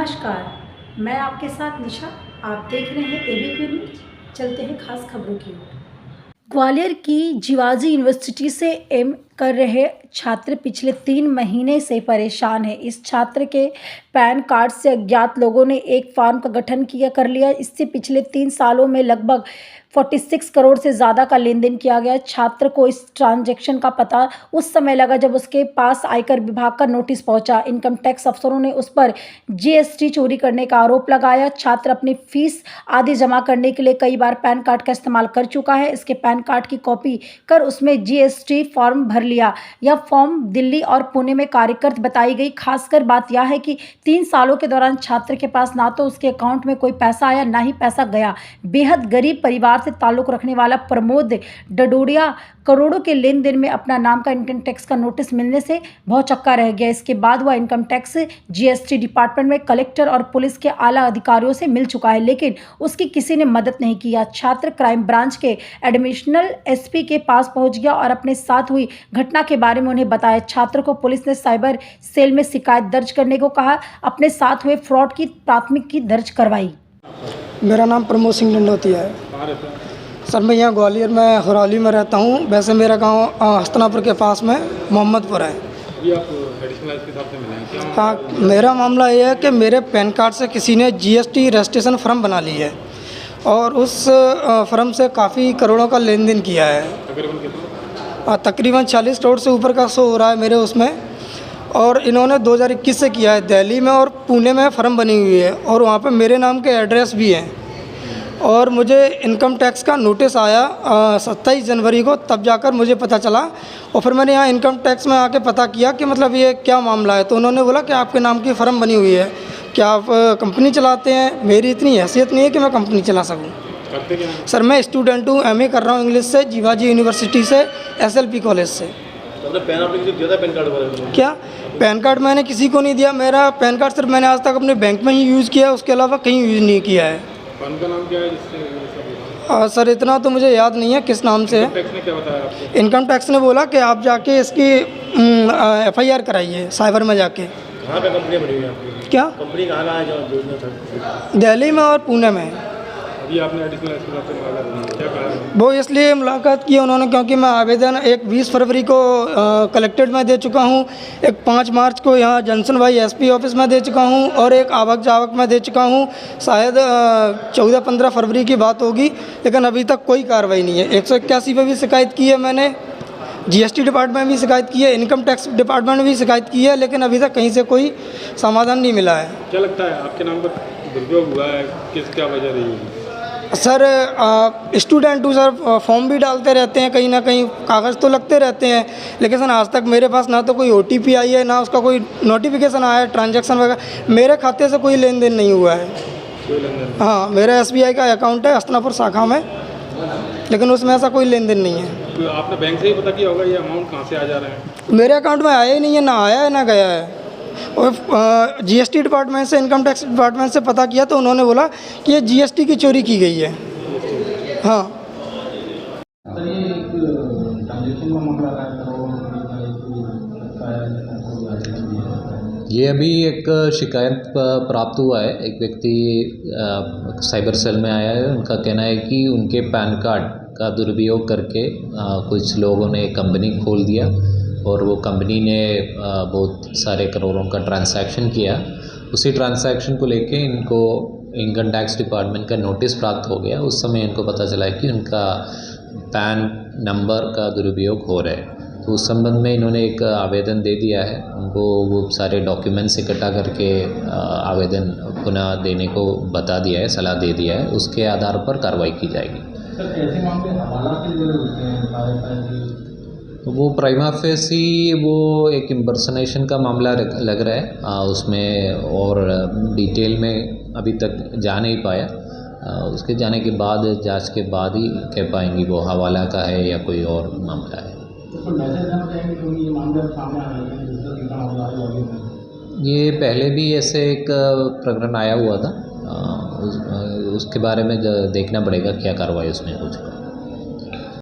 नमस्कार, मैं आपके साथ निशा। आप देख रहे हैं एबीपी न्यूज। चलते हैं खास खबरों की ओर। ग्वालियर की जीवाजी यूनिवर्सिटी से एम कर रहे छात्र पिछले 3 महीने से परेशान है। इस छात्र के पैन कार्ड से अज्ञात लोगों ने एक फॉर्म का गठन कर लिया। इससे पिछले 3 सालों में लगभग 46 करोड़ से ज़्यादा का लेन देन किया गया। छात्र को इस ट्रांजैक्शन का पता उस समय लगा जब उसके पास आयकर विभाग का नोटिस पहुंचा। इनकम टैक्स अफसरों ने उस पर जीएसटी चोरी करने का आरोप लगाया। छात्र अपनी फीस आदि जमा करने के लिए कई बार पैन कार्ड का इस्तेमाल कर चुका है। इसके पैन कार्ड की कॉपी कर उसमें जीएसटी फॉर्म भर लिया। यह फॉर्म दिल्ली और पुणे में कार्यरत बताई गई। खासकर बात यह है कि 3 सालों के दौरान छात्र के पास ना तो उसके अकाउंट में कोई पैसा आया, ना ही पैसा गया। बेहद गरीब परिवार से ताल्लुक रखने वाला प्रमोद डडोडिया करोड़ों के लेन देन में अपना नाम का इनकम टैक्स का नोटिस मिलने से भौचक्का रह गया। इसके बाद वह इनकम टैक्स जीएसटी डिपार्टमेंट में कलेक्टर और पुलिस के आला अधिकारियों से मिल चुका है, लेकिन उसकी किसी ने मदद नहीं किया। छात्र क्राइम ब्रांच के एडिशनल एसपी के पास पहुंच गया और अपने साथ हुई घटना के बारे में उन्हें बताया। छात्र को पुलिस ने साइबर सेल में शिकायत दर्ज करने को कहा। अपने साथ हुए फ्रॉड की प्राथमिकी दर्ज करवाई। मेरा नाम प्रमोद सिंह डंडोतिया है। सर मैं यहाँ ग्वालियर में हरौली में रहता हूँ। वैसे मेरा गांव हस्तनापुर के पास में मोहम्मदपुर है। अभी आप एडिशनल एसपी साहब से मिले हैं क्या? हाँ, मेरा मामला ये है कि मेरे पैन कार्ड से किसी ने जीएसटी रजिस्ट्रेशन फॉर्म बना ली है और उस फॉर्म से काफ़ी करोड़ों का लेन देन किया है। तकरीबन कितना? तकरीबन 40 करोड़ से ऊपर का शो हो रहा है मेरे उसमें। और इन्होंने 2021 से किया है। दिल्ली में और पुणे में फर्म बनी हुई है और वहाँ पे मेरे नाम के एड्रेस भी हैं। और मुझे इनकम टैक्स का नोटिस आया 27 जनवरी को, तब जाकर मुझे पता चला। और फिर मैंने यहाँ इनकम टैक्स में आके पता किया कि मतलब ये क्या मामला है। तो उन्होंने बोला कि आपके नाम की फर्म बनी हुई है, क्या आप कंपनी चलाते हैं? मेरी इतनी हैसियत नहीं है कि मैं कंपनी चला सकूँ। करते क्या हैं? सर मैं स्टूडेंट हूँ, एमए कर रहा हूँ इंग्लिश से, जीवाजी यूनिवर्सिटी से, एसएलपी कॉलेज से। पैन कार्ड वाले क्या पैन कार्ड मैंने किसी को नहीं दिया। मेरा पैन कार्ड सिर्फ मैंने आज तक अपने बैंक में ही यूज़ किया है, उसके अलावा कहीं यूज़ नहीं किया है। फंड का नाम क्या है जिससे सर इतना तो मुझे याद नहीं है किस नाम से है। टैक्स ने क्या बताया आपको? इनकम टैक्स ने बोला कि आप जाके इसकी एफआईआर कराइए साइबर में जाके। कहाँ पे कंपनी बनी हुई है आपकी? क्या कंपनी कहाँ है जो दिल्ली में और पुणे में? अभी आपने एडिशनल एसपी साहब से मुलाकात की, क्या कहा? वो इसलिए मुलाकात की उन्होंने क्योंकि मैं आवेदन एक 20 फरवरी को कलेक्ट्रेट में दे चुका हूँ, एक 5 मार्च को यहाँ जंक्शन भाई एसपी ऑफिस में दे चुका हूँ और एक आवक जावक में दे चुका हूँ। शायद 14-15 फरवरी की बात होगी, लेकिन अभी तक कोई कार्रवाई नहीं है। 181 पे भी शिकायत की है मैंने, जीएसटी डिपार्टमेंट में भी शिकायत की है, इनकम टैक्स डिपार्टमेंट में भी शिकायत की है, लेकिन अभी तक कहीं से कोई समाधान नहीं मिला है। क्या लगता है आपके नाम पर दुरुपयोग हुआ है? किस क्या वजह रही होगी? सर स्टूडेंट हूँ सर, फॉर्म भी डालते रहते हैं, कहीं ना कहीं कागज़ तो लगते रहते हैं, लेकिन सर आज तक मेरे पास ना तो कोई ओटीपी आई है, ना उसका कोई नोटिफिकेशन आया है ट्रांजैक्शन वगैरह। मेरे खाते से कोई लेन देन नहीं हुआ है। कोई लेन देन? हाँ, मेरा एसबीआई का अकाउंट है हस्तनापुर शाखा में, लेकिन उसमें ऐसा कोई लेन देन नहीं है। तो आपने बैंक से ही पता किया होगा ये अमाउंट कहाँ से आ जा रहे हैं? मेरे अकाउंट में आया ही नहीं है, ना आया है ना गया है। और जीएसटी डिपार्टमेंट से, इनकम टैक्स डिपार्टमेंट से पता किया तो उन्होंने बोला कि ये जीएसटी की चोरी की गई है। हाँ, ये अभी एक शिकायत प्राप्त हुआ है। एक व्यक्ति साइबर सेल में आया है। उनका कहना है कि उनके पैन कार्ड का दुरुपयोग करके कुछ लोगों ने कंपनी खोल दिया और वो कंपनी ने बहुत सारे करोड़ों का ट्रांसैक्शन किया। उसी ट्रांसैक्शन को लेके इनको इनकम टैक्स डिपार्टमेंट का नोटिस प्राप्त हो गया। उस समय इनको पता चला कि उनका पैन नंबर का दुरुपयोग हो रहा है। तो उस संबंध में इन्होंने एक आवेदन दे दिया है। उनको वो सारे डॉक्यूमेंट्स इकट्ठा करके आवेदन पुनः देने को बता दिया है, सलाह दे दिया है। उसके आधार पर कार्रवाई की जाएगी। सर ऐसे मामले हवाला के लिए होते हैं? तो वो प्राइमा फेसी वो एक इम्पर्सनेशन का मामला लग रहा है। उसमें और डिटेल में अभी तक जा नहीं पाया। उसके जाने के बाद, जांच के बाद ही कह पाएंगी वो हवाला का है या कोई और मामला है। ये पहले भी ऐसे एक प्रकरण आया हुआ था। उसके बारे में देखना पड़ेगा क्या कार्रवाई उसमें हो चुका है।